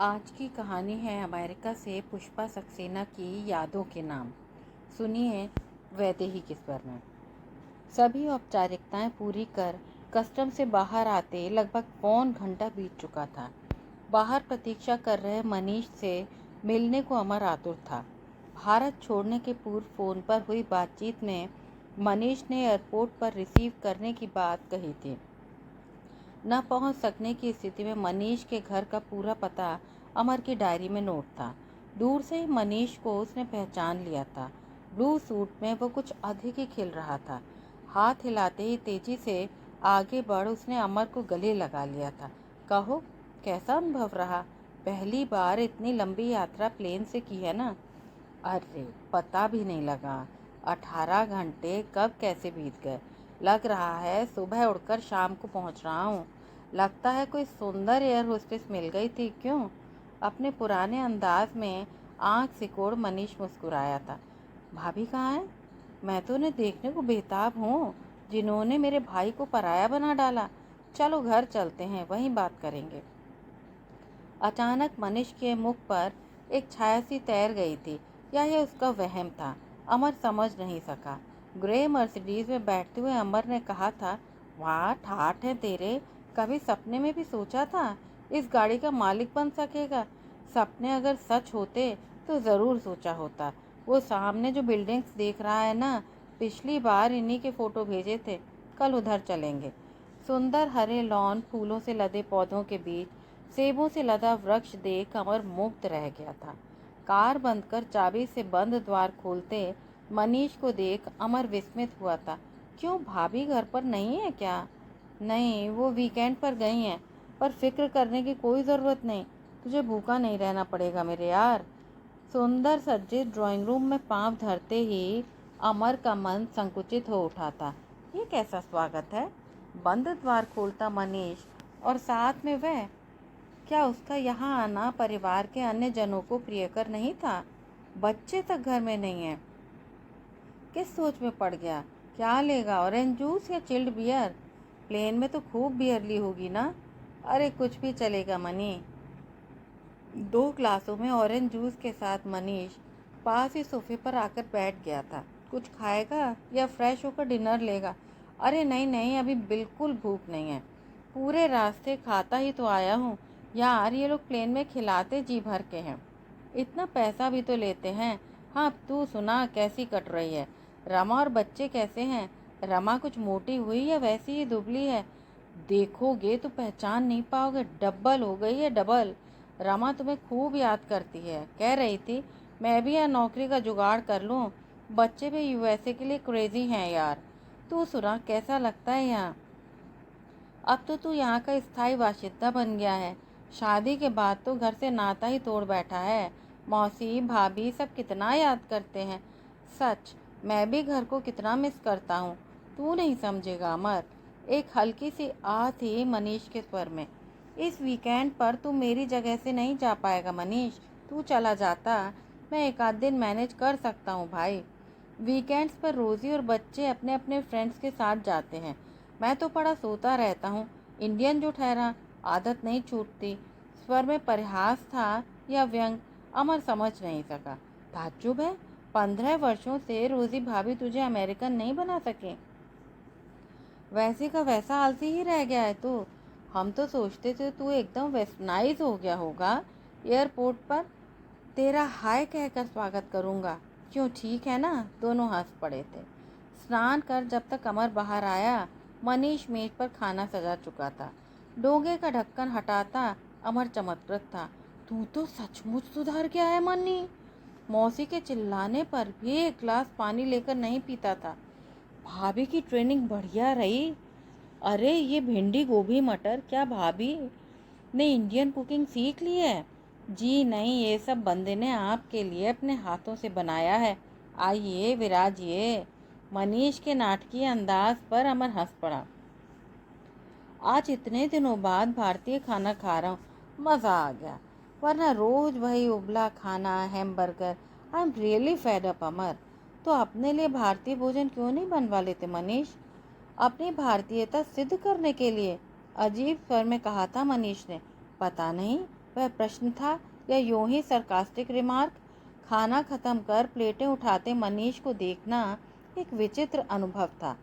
आज की कहानी है अमेरिका से पुष्पा सक्सेना की यादों के नाम। सुनिए वैदेही के स्वर में। सभी औपचारिकताएं पूरी कर कस्टम से बाहर आते लगभग पौन घंटा बीत चुका था। बाहर प्रतीक्षा कर रहे मनीष से मिलने को अमर आतुर था। भारत छोड़ने के पूर्व फ़ोन पर हुई बातचीत में मनीष ने एयरपोर्ट पर रिसीव करने की बात कही थी। न पहुंच सकने की स्थिति में मनीष के घर का पूरा पता अमर की डायरी में नोट था। दूर से ही मनीष को उसने पहचान लिया था। ब्लू सूट में वो कुछ अधिक ही खिल रहा था। हाथ हिलाते ही तेजी से आगे बढ़ उसने अमर को गले लगा लिया था। कहो, कैसा अनुभव रहा? पहली बार इतनी लंबी यात्रा प्लेन से की है ना? अरे पता भी नहीं लगा। 18 घंटे कब कैसे बीत गए। लग रहा है सुबह उड़कर शाम को पहुंच रहा हूँ। लगता है कोई सुंदर एयर होस्टेस मिल गई थी। क्यों? अपने पुराने अंदाज में आंख सिकोड़ मनीष मुस्कुराया था। भाभी कहाँ है? मैं तो उन्हें देखने को बेताब हूँ, जिन्होंने मेरे भाई को पराया बना डाला। चलो घर चलते हैं, वहीं बात करेंगे। अचानक मनीष के मुख पर एक छाया सी तैर गई थी, या यह उसका वहम था? अमर समझ नहीं सका। ग्रे मर्सिडीज में बैठते हुए अमर ने कहा था, वाह ठाठ है तेरे। कभी सपने में भी सोचा था इस गाड़ी का मालिक बन सकेगा? सपने अगर सच होते तो ज़रूर सोचा होता। वो सामने जो बिल्डिंग्स देख रहा है ना, पिछली बार इन्हीं के फोटो भेजे थे। कल उधर चलेंगे। सुंदर हरे लॉन, फूलों से लदे पौधों के बीच सेबों से लदा वृक्ष देख अमर मुग्ध रह गया था। कार बंद कर चाबी से बंद द्वार खोलते मनीष को देख अमर विस्मित हुआ था। क्यों, भाभी घर पर नहीं है क्या? नहीं, वो वीकेंड पर गई हैं। पर फिक्र करने की कोई ज़रूरत नहीं। तुझे भूखा नहीं रहना पड़ेगा मेरे यार। सुंदर सज्जित ड्राइंग रूम में पांव धरते ही अमर का मन संकुचित हो उठा था। ये कैसा स्वागत है? बंद द्वार खोलता मनीष, और साथ में वह। क्या उसका यहाँ आना परिवार के अन्य जनों को प्रियकर नहीं था? बच्चे तक घर में नहीं है। किस सोच में पड़ गया? क्या लेगा, ऑरेंज जूस या चिल्ड बियर? प्लेन में तो खूब बियर ली होगी ना? अरे कुछ भी चलेगा मनी। 2 ग्लासों में ऑरेंज जूस के साथ मनीष पास ही सोफे पर आकर बैठ गया था। कुछ खाएगा या फ्रेश होकर डिनर लेगा? अरे नहीं नहीं, अभी बिल्कुल भूख नहीं है। पूरे रास्ते खाता ही तो आया हूँ यार। ये लोग प्लेन में खिलाते जी भर के हैं, इतना पैसा भी तो लेते हैं। हाँ, अब तू सुना, कैसी कट रही है? रमा और बच्चे कैसे हैं? रमा कुछ मोटी हुई या वैसी ही दुबली है? देखोगे तो पहचान नहीं पाओगे। डबल हो गई है, डबल। रमा तुम्हें खूब याद करती है। कह रही थी मैं भी यहाँ नौकरी का जुगाड़ कर लूँ। बच्चे भी यूएसए के लिए क्रेजी हैं यार। तू सुना, कैसा लगता है यहाँ? अब तो तू यहाँ का स्थायी बाशिंदा बन गया है। शादी के बाद तो घर से नाता ही तोड़ बैठा है। मौसी भाभी सब कितना याद करते हैं। सच, मैं भी घर को कितना मिस करता हूँ। तू नहीं समझेगा अमर। एक हल्की सी आ थी मनीष के स्वर में। इस वीकेंड पर तू मेरी जगह से नहीं जा पाएगा मनीष। तू चला जाता, मैं एक आध दिन मैनेज कर सकता हूँ भाई। वीकेंड्स पर रोजी और बच्चे अपने अपने फ्रेंड्स के साथ जाते हैं। मैं तो पड़ा सोता रहता हूँ। इंडियन जो ठहरा, आदत नहीं छूटती। स्वर में परिहास था या व्यंग, अमर समझ नहीं सका। ताज्जुब है, 15 वर्षों से रोजी भाभी तुझे अमेरिकन नहीं बना सके। वैसे का वैसा आलसी ही रह गया है तू। हम तो सोचते थे तू एकदम वेस्टर्नाइज हो गया होगा। एयरपोर्ट पर तेरा हाय कहकर स्वागत करूँगा। क्यों, ठीक है ना? दोनों हंस पड़े थे। स्नान कर जब तक अमर बाहर आया, मनीष मेज पर खाना सजा चुका था। डोंगे का ढक्कन हटाता अमर चमत्कृत था। तू तो सचमुच सुधर गया है मनी। मौसी के चिल्लाने पर भी एक गिलास पानी लेकर नहीं पीता था। भाभी की ट्रेनिंग बढ़िया रही। अरे ये भिंडी गोभी मटर क्या भाभी ने इंडियन कुकिंग सीख ली है? जी नहीं, ये सब बंदे ने आपके लिए अपने हाथों से बनाया है। आइए विराजिए। मनीष के नाटकीय अंदाज पर अमर हंस पड़ा। आज इतने दिनों बाद भारतीय खाना खा रहा हूँ, मज़ा आ गया। वरना रोज वही उबला खाना, hamburger. I am really fed up Amar. तो अपने लिए भारतीय भोजन क्यों नहीं बनवा लेते मनीष? अपनी भारतीयता सिद्ध करने के लिए, अजीब स्वर में कहा था मनीष ने। पता नहीं, वह प्रश्न था या यूं ही सरकास्टिक रिमार्क? खाना खत्म कर प्लेटें उठाते मनीष को देखना एक विचित्र अनुभव था।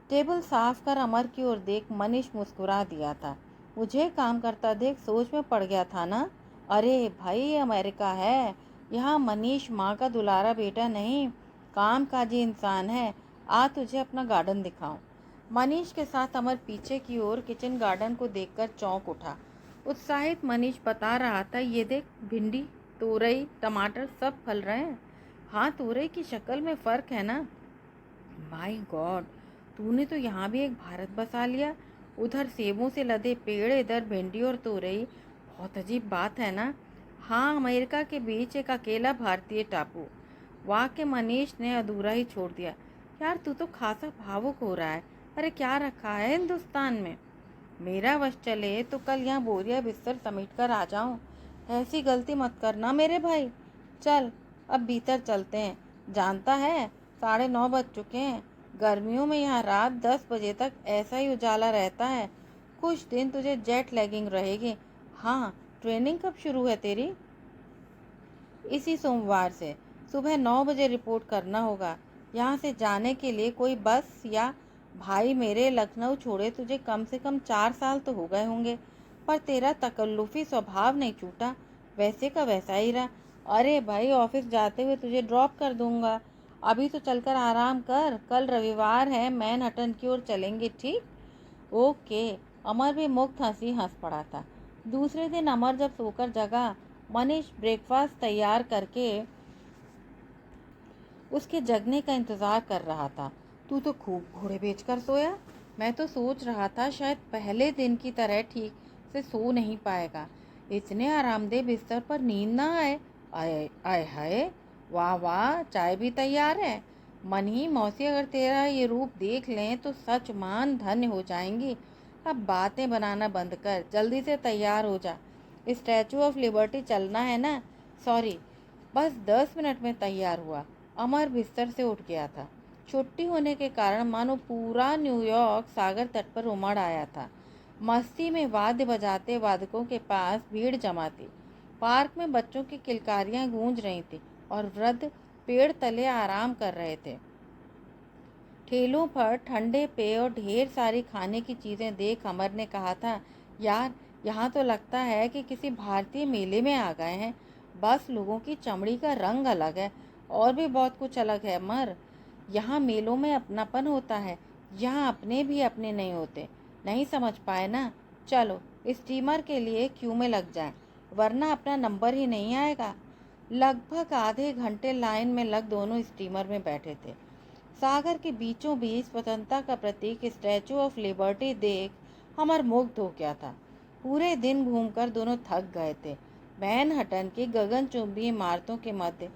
टेबल साफ कर अमर की ओर देख मनीष मुस्कुरा दिया था। मुझे काम करता देख सोच में पड़ गया था ना? अरे भाई, ये अमेरिका है, यहाँ मनीष माँ का दुलारा बेटा नहीं, काम काजी इंसान है। आ तुझे अपना गार्डन दिखाऊं। मनीष के साथ अमर पीछे की ओर किचन गार्डन को देखकर चौंक उठा। उत्साहित मनीष बता रहा था, ये देख, भिंडी, तोरई, टमाटर सब फल रहे हैं। हाँ, तोरई की शक्ल में फर्क है ना। माय गॉड, तूने तो यहाँ भी एक भारत बसा लिया। उधर सेबों से लदे पेड़, इधर भिंडी और तोरई। बहुत अजीब बात है ना। हाँ, अमेरिका के बीच एक अकेला भारतीय टापू। वाक्य मनीष ने अधूरा ही छोड़ दिया। यार, तू तो खासा भावुक हो रहा है। अरे क्या रखा है हिंदुस्तान में? मेरा वश चले तो कल यहाँ बोरिया बिस्तर समेट कर आ जाऊं। ऐसी गलती मत करना मेरे भाई। चल अब भीतर चलते हैं। जानता है 9:30 बज चुके हैं। गर्मियों में यहाँ रात 10 बजे तक ऐसा ही उजाला रहता है। कुछ दिन तुझे जेट लैगिंग रहेगी। हाँ, ट्रेनिंग कब शुरू है तेरी? इसी सोमवार से। सुबह 9 बजे रिपोर्ट करना होगा। यहाँ से जाने के लिए कोई बस या? भाई मेरे, लखनऊ छोड़े तुझे कम से कम 4 साल तो हो गए होंगे, पर तेरा तकल्लुफ़ी स्वभाव नहीं छूटा, वैसे का वैसा ही रहा। अरे भाई, ऑफिस जाते हुए तुझे ड्रॉप कर दूंगा। अभी तो चलकर आराम कर, कल रविवार है, मैनहट्टन की ओर चलेंगे, ठीक? ओके। अमर भी मुक्त हंसी हंस पड़ा था। दूसरे दिन अमर जब सोकर जगा, मनीष ब्रेकफास्ट तैयार करके उसके जगने का इंतजार कर रहा था। तू तो खूब घोड़े बेचकर सोया। मैं तो सोच रहा था शायद पहले दिन की तरह ठीक से सो नहीं पाएगा। इतने आरामदेह बिस्तर पर नींद ना आए। आए आए हाय, वाह वाह, चाय भी तैयार है। मनी मौसी, अगर तेरा ये रूप देख लें तो सच मान धन्य हो जाएंगी। अब बातें बनाना बंद कर, जल्दी से तैयार हो जा। स्टैचू ऑफ लिबर्टी चलना है ना? सॉरी, बस 10 मिनट में तैयार हुआ। अमर बिस्तर से उठ गया था। छुट्टी होने के कारण मानो पूरा न्यूयॉर्क सागर तट पर उमड़ आया था। मस्ती में वाद्य बजाते वादकों के पास भीड़ जमा थी। पार्क में बच्चों की किलकारियां गूंज रही थी और वृद्ध पेड़ तले आराम कर रहे थे। ठेलों पर ठंडे पेय और ढेर सारी खाने की चीज़ें देख अमर ने कहा था, यार, यहाँ तो लगता है कि किसी भारतीय मेले में आ गए हैं। बस लोगों की चमड़ी का रंग अलग है और भी बहुत कुछ अलग है अमर। यहाँ मेलों में अपनापन होता है, यहाँ अपने भी अपने नहीं होते। नहीं समझ पाए ना? चलो स्टीमर के लिए क्यू में लग जाएं, वरना अपना नंबर ही नहीं आएगा। लगभग आधे घंटे लाइन में लग दोनों स्टीमर में बैठे थे। सागर के बीचों बीच स्वतंत्रता का प्रतीक स्टैचू ऑफ लिबर्टी देख अमर मुग्ध हो गया था। पूरे दिन घूमकर दोनों थक गए थे। मैनहट्टन की गगनचुंबी इमारतों के मध्य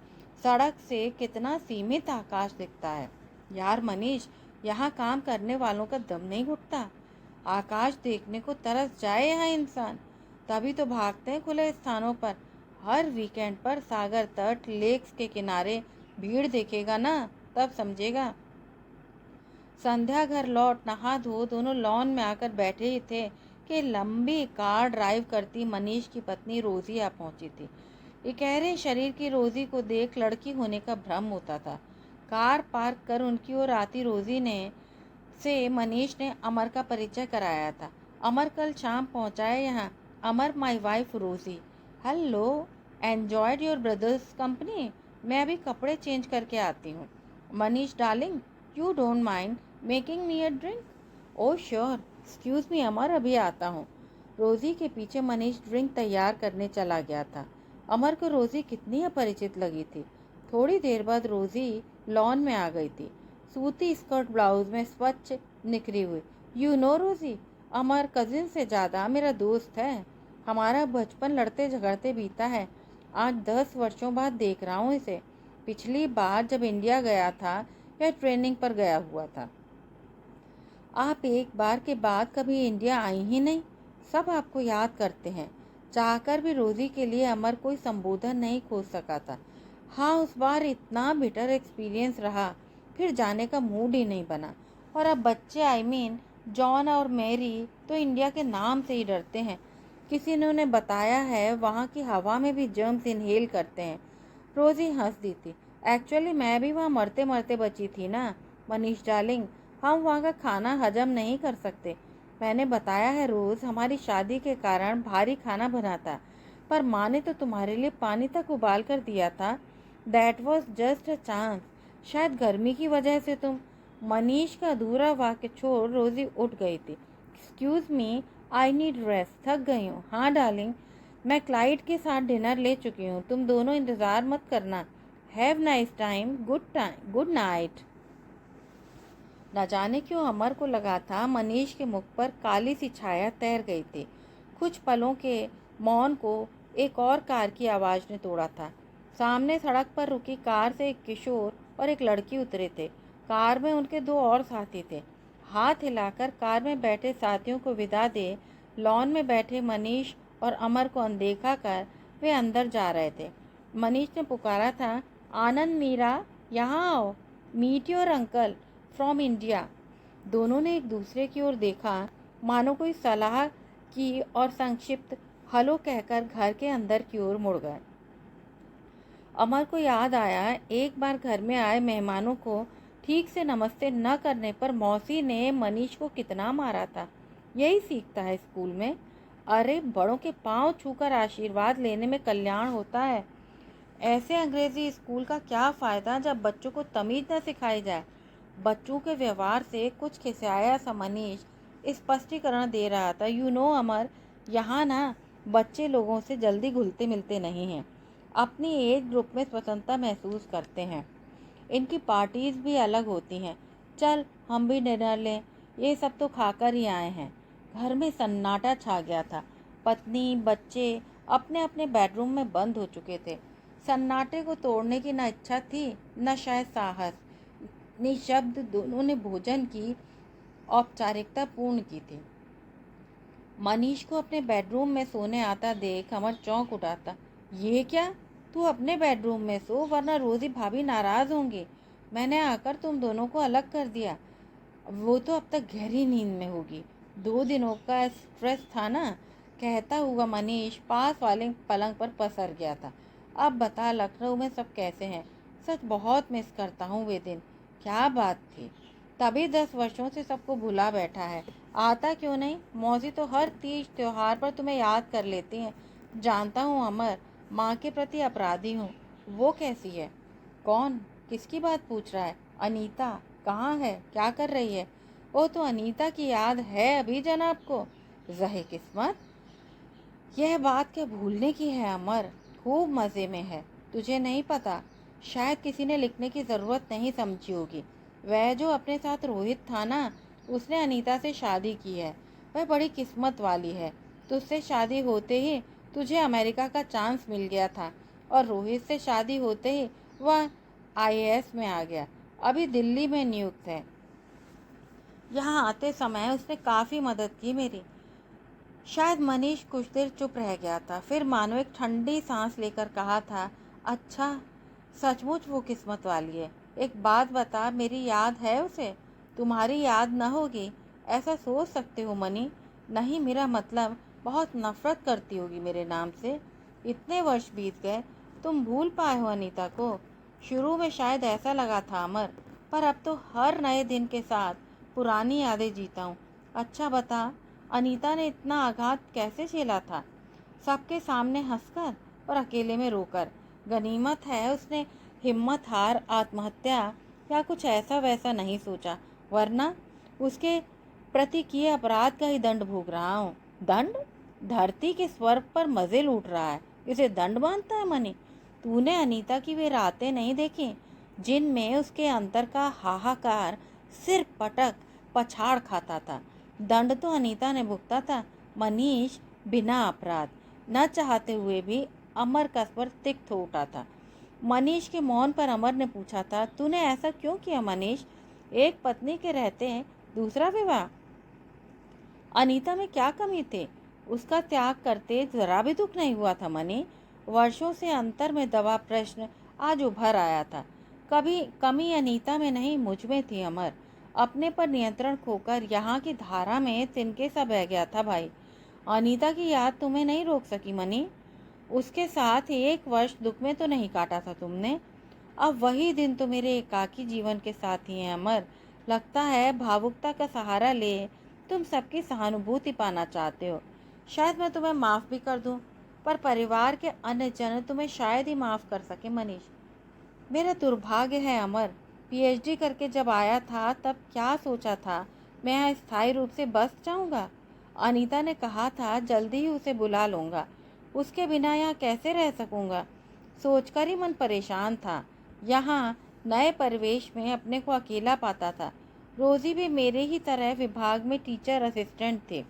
सड़क से कितना सीमित आकाश दिखता है। यार मनीष, यहाँ काम करने वालों का दम नहीं घुटता। आकाश देखने को तरस जाए यहाँ इंसान, तभी तो भागते हैं खुले स्थानों पर। हर वीकेंड पर सागर तट, लेक्स के किनारे भीड़ देखेगा ना, तब समझेगा। संध्या घर लौट नहा धो दोनों लॉन में आकर बैठे ही थे कि लंबी कार ड्राइव करती मनीष की पत्नी रोजी आ पहुंची थी। इकहरे शरीर की रोजी को देख लड़की होने का भ्रम होता था। कार पार्क कर उनकी ओर आती रोजी से मनीष ने अमर का परिचय कराया था। अमर कल शाम पहुंचा है यहाँ। Amar, my wife Rosie. Hello, enjoyed your brother's company? मैं अभी कपड़े चेंज करके आती हूँ। Manish darling, you don't mind making me a drink? Oh sure, excuse me Amar, अभी आता हूँ। रोजी के पीछे मनीष ड्रिंक तैयार करने चला गया था। अमर को रोजी कितनी अपरिचित लगी थी। थोड़ी देर बाद रोजी लॉन में आ गई थी, सूती स्कर्ट ब्लाउज में स्वच्छ निखरी हुई। यू नो रोजी, अमर कजिन से ज़्यादा मेरा दोस्त है। हमारा बचपन लड़ते झगड़ते बीता है। आज 10 वर्षों बाद देख रहा हूँ इसे। पिछली बार जब इंडिया गया था या ट्रेनिंग पर गया हुआ था। आप एक बार के बाद कभी इंडिया आई ही नहीं। सब आपको याद करते हैं। चाहकर भी रोजी के लिए अमर कोई संबोधन नहीं खोज सका था। हाँ, उस बार इतना बिटर एक्सपीरियंस रहा, फिर जाने का मूड ही नहीं बना। और अब बच्चे, आई मीन जॉन और मैरी, तो इंडिया के नाम से ही डरते हैं। किसी ने उन्हें बताया है वहाँ की हवा में भी जर्म्स इनहेल करते हैं। रोजी हंस दी थी। एक्चुअली मैं भी वहाँ मरते मरते बची थी ना मनीष डार्लिंग, हम वहाँ का खाना हजम नहीं कर सकते। मैंने बताया है रोज़ हमारी शादी के कारण भारी खाना बना था, पर माँ ने तो तुम्हारे लिए पानी तक उबाल कर दिया था। That was just a chance. शायद गर्मी की वजह से तुम। मनीष का अधूरा वाक्य छोड़ रोजी उठ गई थी। Excuse me, I need rest, थक गई हूँ। हाँ डार्लिंग, मैं क्लाइड के साथ डिनर ले चुकी हूँ, तुम दोनों इंतज़ार मत करना। Have nice time, good night. न जाने क्यों अमर को लगा था मनीष के मुख पर काली सी छाया तैर गई थी। कुछ पलों के मौन को एक और कार की आवाज़ ने तोड़ा था। सामने सड़क पर रुकी कार से एक किशोर और एक लड़की उतरे थे। कार में उनके दो और साथी थे। हाथ हिलाकर कार में बैठे साथियों को विदा दे लॉन में बैठे मनीष और अमर को अनदेखा कर वे अंदर जा रहे थे। मनीष ने पुकारा था, आनंद, मीरा, यहाँ आओ, meet your uncle from India. दोनों ने एक दूसरे की ओर देखा, मानो कोई सलाह की, और संक्षिप्त हेलो कहकर घर के अंदर की ओर मुड़ गए। अमर को याद आया, एक बार घर में आए मेहमानों को ठीक से नमस्ते न करने पर मौसी ने मनीष को कितना मारा था। यही सीखता है स्कूल में। अरे बड़ों के पांव छूकर आशीर्वाद लेने में कल्याण होता है। ऐसे अंग्रेजी स्कूल का क्या फ़ायदा जब बच्चों को तमीज़ न सिखाई जाए। बच्चों के व्यवहार से कुछ खिसियाया सा मनीष स्पष्टीकरण दे रहा था, यू नो अमर, यहाँ ना बच्चे लोगों से जल्दी घुलते मिलते नहीं हैं, अपनी एज ग्रुप में स्वतंत्रता महसूस करते हैं। इनकी पार्टीज़ भी अलग होती हैं। चल हम भी डिनर लें, ये सब तो खाकर ही आए हैं। घर में सन्नाटा छा गया था। पत्नी बच्चे अपने अपने बेडरूम में बंद हो चुके थे। सन्नाटे को तोड़ने की न इच्छा थी न शायद साहस। निशब्द दोनों ने भोजन की औपचारिकता पूर्ण की थी। मनीष को अपने बेडरूम में सोने आता देख अमर चौंक उठा था। ये क्या, तू अपने बेडरूम में सो, वरना रोजी भाभी नाराज होंगी। मैंने आकर तुम दोनों को अलग कर दिया। वो तो अब तक गहरी नींद में होगी, 2 दिनों का स्ट्रेस था ना, कहता हुआ मनीष पास वाले पलंग पर पसर गया था। अब बता, लखनऊ में सब कैसे हैं? सच बहुत मिस करता हूँ वे दिन। क्या बात थी, तभी 10 वर्षों से सबको भुला बैठा है। आता क्यों नहीं? मौसी तो हर तीज त्योहार पर तुम्हें याद कर लेती हैं। जानता हूँ अमर, माँ के प्रति अपराधी हूँ। वो कैसी है? कौन? किसकी बात पूछ रहा है? अनीता कहाँ है? क्या कर रही है? वो तो अनीता की याद है अभी जनाब को। ज़हे किस्मत, यह बात क्या भूलने की है अमर, खूब मज़े में है। तुझे नहीं पता, शायद किसी ने लिखने की ज़रूरत नहीं समझी होगी। वह जो अपने साथ रोहित था ना, उसने अनीता से शादी की है। वह बड़ी किस्मत वाली है। तुझसे शादी होते ही तुझे अमेरिका का चांस मिल गया था, और रोहित से शादी होते ही वह आईएएस में आ गया। अभी दिल्ली में नियुक्त है। यहाँ आते समय उसने काफ़ी मदद की मेरी। शायद मनीष कुछ देर चुप रह गया था, फिर मानो एक ठंडी सांस लेकर कहा था, अच्छा, सचमुच वो किस्मत वाली है। एक बात बता, मेरी याद है उसे? तुम्हारी याद न होगी ऐसा सोच सकते हो मनी? नहीं, मेरा मतलब बहुत नफरत करती होगी मेरे नाम से। इतने वर्ष बीत गए, तुम भूल पाए हो अनीता को? शुरू में शायद ऐसा लगा था अमर, पर अब तो हर नए दिन के साथ पुरानी यादें जीता हूँ। अच्छा बता, अनीता ने इतना आघात कैसे झेला था? सबके सामने हंसकर और अकेले में रोकर। गनीमत है उसने हिम्मत हार आत्महत्या या कुछ ऐसा वैसा नहीं सोचा, वरना उसके प्रति किए अपराध का ही दंड भोग रहा हूँ। दंड? धरती के स्वर्ग पर मजे लूट रहा है, इसे दंड मानता है मनी? तूने अनीता की वे रातें नहीं देखी जिनमें उसके अंतर का हाहाकार सिर पटक पछाड़ खाता था? दंड तो अनीता ने भुगता था मनीष, बिना अपराध। न चाहते हुए भी अमर का स्वर तिक्त हो उठा था। मनीष के मौन पर अमर ने पूछा था, तूने ऐसा क्यों किया मनीष? एक पत्नी के रहते दूसरा विवाह? अनीता में क्या कमी थी? उसका त्याग करते जरा भी दुख नहीं हुआ था मनी? वर्षों से अंतर में दबा प्रश्न आज उभर आया था। कभी कमी अनीता में नहीं, मुझ में थी अमर। अपने पर नियंत्रण खोकर यहाँ की धारा में तिनके सा बह गया था भाई। अनीता की याद तुम्हें नहीं रोक सकी मनी। उसके साथ 1 वर्ष दुख में तो नहीं काटा था तुमने। अब वही दिन तो मेरे एकाकी जीवन के साथी हैं अमर। लगता है भावुकता का सहारा ले तुम सबकी सहानुभूति पाना चाहते हो। शायद मैं तुम्हें माफ़ भी कर दूं, पर परिवार के अन्य जन तुम्हें शायद ही माफ़ कर सके मनीष। मेरा दुर्भाग्य है अमर। पीएचडी करके जब आया था तब क्या सोचा था मैं यहाँ स्थायी रूप से बस जाऊँगा। अनीता ने कहा था जल्दी ही उसे बुला लूँगा। उसके बिना यहाँ कैसे रह सकूँगा, सोचकर ही मन परेशान था। यहाँ नए परिवेश में अपने को अकेला पाता था। रोज़ी भी मेरे ही तरह विभाग में टीचर असिस्टेंट थे।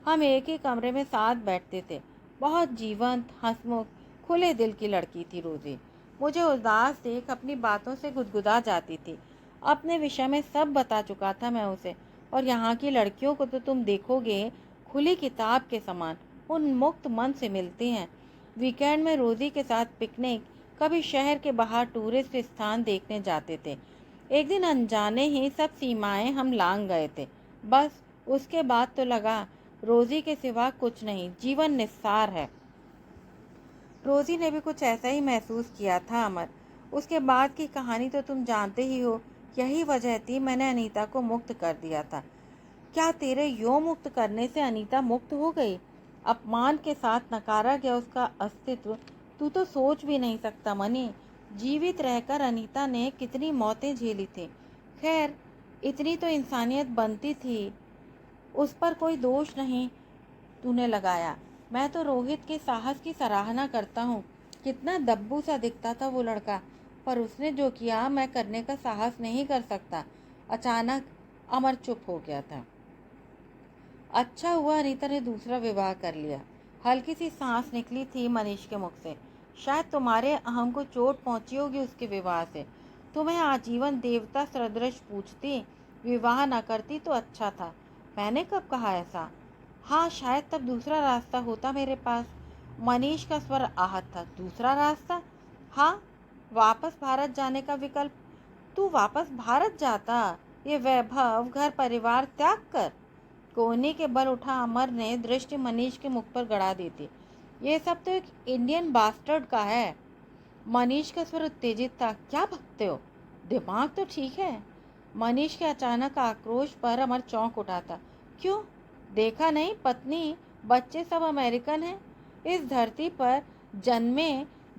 हम एक ही कमरे में साथ बैठते थे। बहुत जीवंत, हंसमुख, खुले दिल की लड़की थी रोज़ी। मुझे उदास देख अपनी बातों से गुदगुदा जाती थी। अपने विषय में सब बता चुका था मैं उसे। और यहाँ की लड़कियों को तो तुम देखोगे खुली किताब के समान उन्मुक्त मन से मिलती हैं। वीकेंड में रोज़ी के साथ पिकनिक, कभी शहर के बाहर टूरिस्ट स्थान देखने जाते थे। एक दिन अनजाने ही सब सीमाएं हम लांघ गए थे। बस उसके बाद तो लगा रोज़ी के सिवा कुछ नहीं, जीवन निस्सार है। रोज़ी ने भी कुछ ऐसा ही महसूस किया था अमर। उसके बाद की कहानी तो तुम जानते ही हो। यही वजह थी मैंने अनीता को मुक्त कर दिया था। क्या तेरे यो मुक्त करने से अनीता मुक्त हो गई? अपमान के साथ नकारा गया उसका अस्तित्व तू तो सोच भी नहीं सकता मनी। जीवित रहकर अनीता ने कितनी मौतें झेली थी। खैर, इतनी तो इंसानियत बनती थी, उस पर कोई दोष नहीं तूने लगाया। मैं तो रोहित के साहस की सराहना करता हूँ। कितना दब्बू सा दिखता था वो लड़का, पर उसने जो किया मैं करने का साहस नहीं कर सकता। अचानक अमर चुप हो गया था। अच्छा हुआ अनीता ने दूसरा विवाह कर लिया। हल्की सी सांस निकली थी मनीष के मुख से। शायद तुम्हारे अहम को चोट पहुंची होगी उसके विवाह से। तुम्हें आजीवन देवता सदृश पूछती, विवाह न करती तो अच्छा था। मैंने कब कहा ऐसा? हाँ, शायद तब दूसरा रास्ता होता मेरे पास। मनीष का स्वर आहत था। दूसरा रास्ता? हाँ, वापस भारत जाने का विकल्प। तू वापस भारत जाता, ये वैभव, घर परिवार त्याग कर? कोहनी के बल उठा अमर ने दृष्टि मनीष के मुख पर गड़ा दी थी। ये सब तो एक इंडियन बास्टर्ड का है। मनीष का स्वर उत्तेजित था। क्या भगते हो? दिमाग तो ठीक है। मनीष के अचानक आक्रोश पर अमर चौंक उठा था। क्यों? देखा नहीं, पत्नी बच्चे सब अमेरिकन हैं। इस धरती पर जन्मे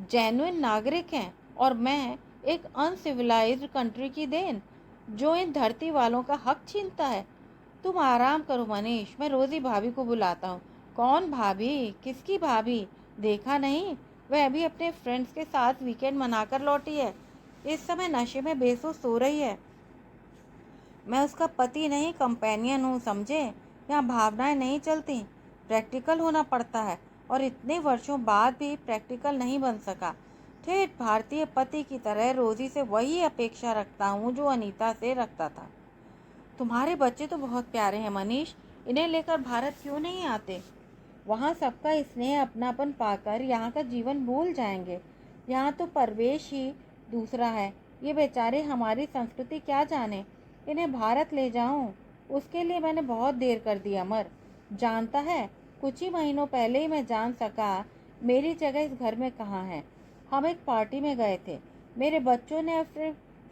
जेन्युइन नागरिक हैं, और मैं एक अनसिविलाइज्ड कंट्री की देन जो इन धरती वालों का हक छीनता है। तुम आराम करो मनीष, मैं रोज़ी भाभी को बुलाता हूँ। कौन भाभी? किसकी भाभी? देखा नहीं, वह अभी अपने फ्रेंड्स के साथ वीकेंड मनाकर लौटी है। इस समय नशे में बेहोश सो रही है। मैं उसका पति नहीं, कंपेनियन हूँ, समझे? यहाँ भावनाएं नहीं चलती, प्रैक्टिकल होना पड़ता है। और इतने वर्षों बाद भी प्रैक्टिकल नहीं बन सका। ठेठ भारतीय पति की तरह रोज़ी से वही अपेक्षा रखता हूँ जो अनीता से रखता था। तुम्हारे बच्चे तो बहुत प्यारे हैं मनीष, इन्हें लेकर भारत क्यों नहीं आते? वहाँ सबका स्नेह अपनापन पाकर यहाँ का जीवन भूल जाएंगे। यहाँ तो परिवेश ही दूसरा है। ये बेचारे हमारी संस्कृति क्या जाने। इन्हें भारत ले जाऊं, उसके लिए मैंने बहुत देर कर दी अमर। जानता है, कुछ ही महीनों पहले ही मैं जान सका मेरी जगह इस घर में कहाँ है। हम एक पार्टी में गए थे। मेरे बच्चों ने अपने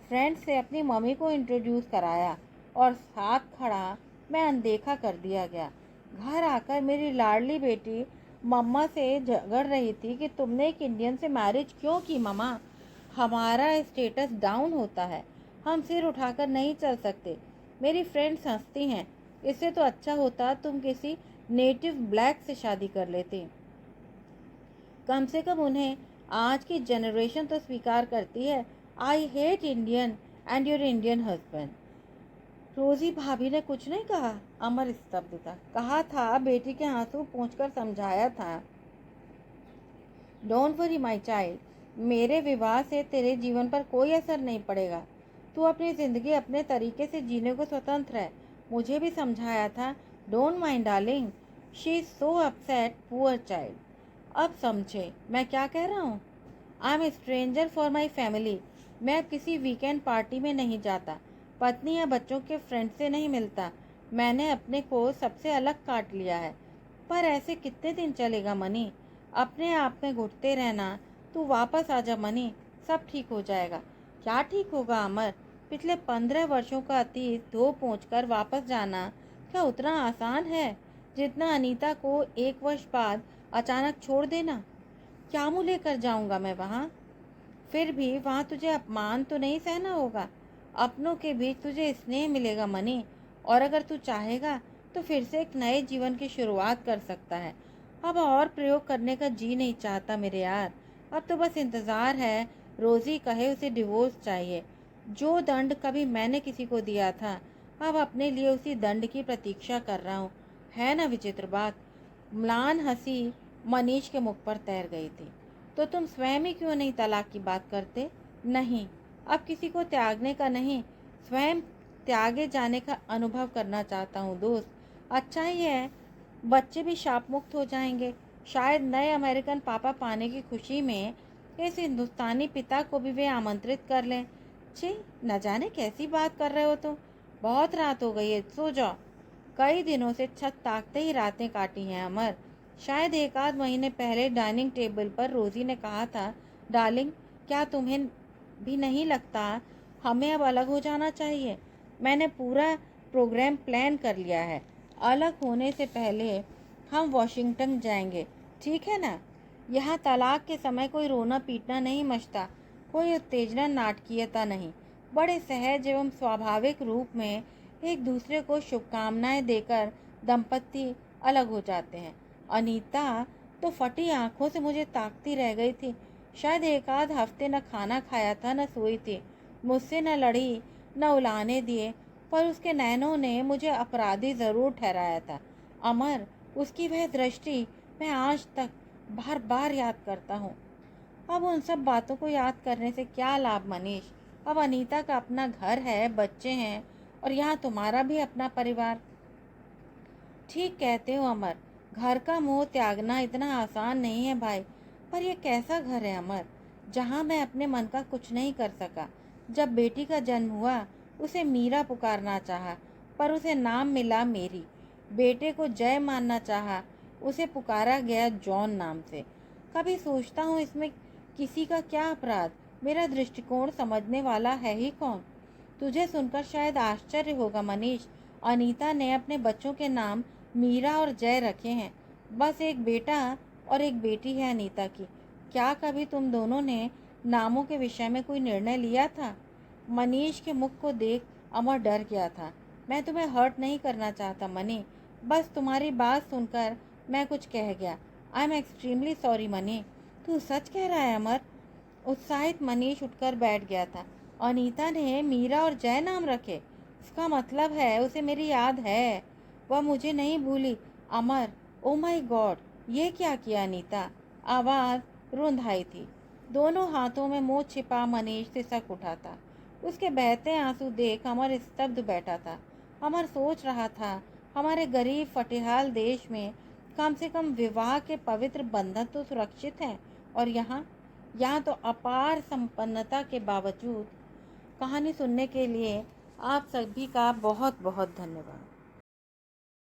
फ्रेंड से अपनी मम्मी को इंट्रोड्यूस कराया और साथ खड़ा मैं अनदेखा कर दिया गया। घर आकर मेरी लाडली बेटी मम्मा से झगड़ रही थी कि तुमने एक इंडियन से मैरिज क्यों की मम्मा। हमारा स्टेटस डाउन होता है, हम सिर उठाकर नहीं चल सकते। मेरी फ्रेंड्स हंसती हैं। इससे तो अच्छा होता तुम किसी नेटिव ब्लैक से शादी कर लेते। कम से कम उन्हें आज की जनरेशन तो स्वीकार करती है, I hate Indian and your Indian husband. रोज़ी भाभी ने कुछ नहीं कहा। अमर स्तब्ध था। कहा था, बेटी के आंसू पोंछकर समझाया था। डोंट वरी माई चाइल्ड, मेरे विवाह से तेरे जीवन पर कोई असर नहीं पड़ेगा। तू अपनी ज़िंदगी अपने तरीके से जीने को स्वतंत्र है। मुझे भी समझाया था। Don't mind darling, she is so upset, poor child. अब समझे मैं क्या कह रहा हूँ? I am stranger for my family. मैं अब किसी वीकेंड पार्टी में नहीं जाता, पत्नी या बच्चों के फ्रेंड से नहीं मिलता। मैंने अपने को सबसे अलग काट लिया है। पर ऐसे कितने दिन चलेगा मनी? अपने आप में घुटते रहना। तू वापस आ जा मनी, सब ठीक हो जाएगा। क्या ठीक होगा अमर? पिछले 15 वर्षों का अतीत धो पोंछ कर वापस जाना क्या उतना आसान है जितना अनीता को 1 वर्ष बाद अचानक छोड़ देना? क्या मुँह लेकर जाऊंगा मैं वहाँ? फिर भी वहाँ तुझे अपमान तो नहीं सहना होगा। अपनों के बीच तुझे स्नेह मिलेगा मनी। और अगर तू चाहेगा तो फिर से एक नए जीवन की शुरुआत कर सकता है। अब और प्रयोग करने का जी नहीं चाहता मेरे यार। अब तो बस इंतज़ार है रोज़ी कहे उसे डिवोर्स चाहिए। जो दंड कभी मैंने किसी को दिया था, अब अपने लिए उसी दंड की प्रतीक्षा कर रहा हूँ। है ना विचित्र बात? म्लान हंसी मनीष के मुख पर तैर गई थी। तो तुम स्वयं ही क्यों नहीं तलाक की बात करते? नहीं, अब किसी को त्यागने का नहीं, स्वयं त्यागे जाने का अनुभव करना चाहता हूँ दोस्त। अच्छा ही है, बच्चे भी शाप मुक्त हो जाएंगे। शायद नए अमेरिकन पापा पाने की खुशी में इस हिंदुस्तानी पिता को भी वे आमंत्रित कर लें। छी, न जाने कैसी बात कर रहे हो तुम। बहुत रात हो गई है, सो जाओ। कई दिनों से छत ताकते ही रातें काटी हैं अमर। शायद 1 आध महीने पहले डाइनिंग टेबल पर रोजी ने कहा था, डार्लिंग क्या तुम्हें भी नहीं लगता हमें अब अलग हो जाना चाहिए? मैंने पूरा प्रोग्राम प्लान कर लिया है। अलग होने से पहले हम वॉशिंगटन जाएंगे, ठीक है ना? यहाँ तलाक के समय कोई रोना पीटना नहीं मचता, कोई उत्तेजना नाटकीयता नहीं। बड़े सहज एवं स्वाभाविक रूप में एक दूसरे को शुभकामनाएं देकर दंपति अलग हो जाते हैं। अनीता तो फटी आंखों से मुझे ताकती रह गई थी। शायद 1 आध हफ्ते न खाना खाया था न सोई थी। मुझसे न लड़ी न उलाने दिए, पर उसके नैनों ने मुझे अपराधी ज़रूर ठहराया था। अमर, उसकी वह दृष्टि मैं आज तक बार बार याद करता हूँ। अब उन सब बातों को याद करने से क्या लाभ मनीष? अब अनीता का अपना घर है, बच्चे हैं, और यहाँ तुम्हारा भी अपना परिवार। ठीक कहते हो अमर, घर का मोह त्यागना इतना आसान नहीं है भाई। पर यह कैसा घर है अमर, जहाँ मैं अपने मन का कुछ नहीं कर सका? जब बेटी का जन्म हुआ उसे मीरा पुकारना चाहा, पर उसे नाम मिला मेरी। बेटे को जय मानना चाहा, उसे पुकारा गया जॉन नाम से। कभी सोचता हूँ इसमें किसी का क्या अपराध? मेरा दृष्टिकोण समझने वाला है ही कौन? तुझे सुनकर शायद आश्चर्य होगा मनीष, अनीता ने अपने बच्चों के नाम मीरा और जय रखे हैं। बस एक बेटा और एक बेटी है अनीता की। क्या कभी तुम दोनों ने नामों के विषय में कोई निर्णय लिया था? मनीष के मुख को देख अमर डर गया था। मैं तुम्हें हर्ट नहीं करना चाहता मनी, बस तुम्हारी बात सुनकर मैं कुछ कह गया। I am extremely sorry money. तू सच कह रहा है अमर? उत्साहित मनीष उठकर बैठ गया था। अनीता ने मीरा और जय नाम रखे? इसका मतलब है उसे मेरी याद है, वह मुझे नहीं भूली। अमर, ओ माय गॉड, ये क्या किया अनीता? आवाज़ रुंधाई थी। दोनों हाथों में मुंह छिपा मनीष सिसक उठा था। उसके बहते आंसू देख अमर स्तब्ध बैठा था। अमर सोच रहा था, हमारे गरीब फटेहाल देश में कम से कम विवाह के पवित्र बंधन तो सुरक्षित हैं, और यहाँ तो अपार संपन्नता के बावजूद। कहानी सुनने के लिए आप सभी का बहुत बहुत धन्यवाद।